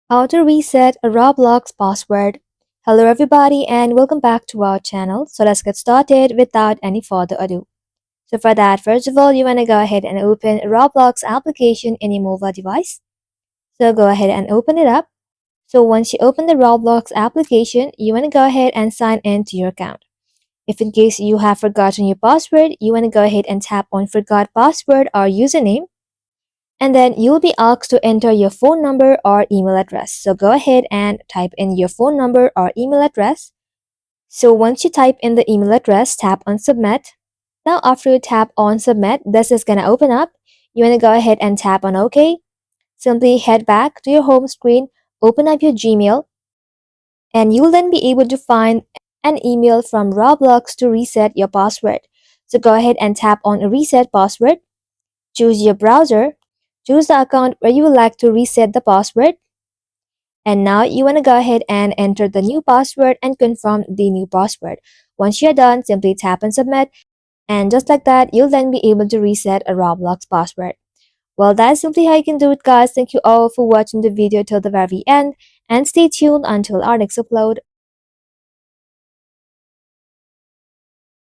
How to reset a Roblox password. Hello everybody and welcome back to our channel. So let's get started without any further ado. So for that, first of all, you want to go ahead and open a Roblox application in your mobile device. So go ahead and open it up. So once you open the Roblox application, you want to go ahead and sign in to your account. If in case you have forgotten your password, you want to go ahead and tap on forgot password or username, and then you'll be asked to enter your phone number or email address. So go ahead and type in your phone number or email address. So once you type in the email address, tap on submit. Now after you tap on submit, this is gonna open up. You wanna go ahead and tap on OK. Simply head back to your home screen, open up your Gmail, and you'll then be able to find an email from Roblox to reset your password. So go ahead and tap on reset password. Choose your browser, choose the account where you would like to reset the password, and now you want to go ahead and enter the new password and confirm the new password. Once you're done, simply tap and submit, and just like that, you'll then be able to reset a Roblox password. Well, that's simply how you can do it, guys. Thank you all for watching the video till the very end, and stay tuned until our next upload.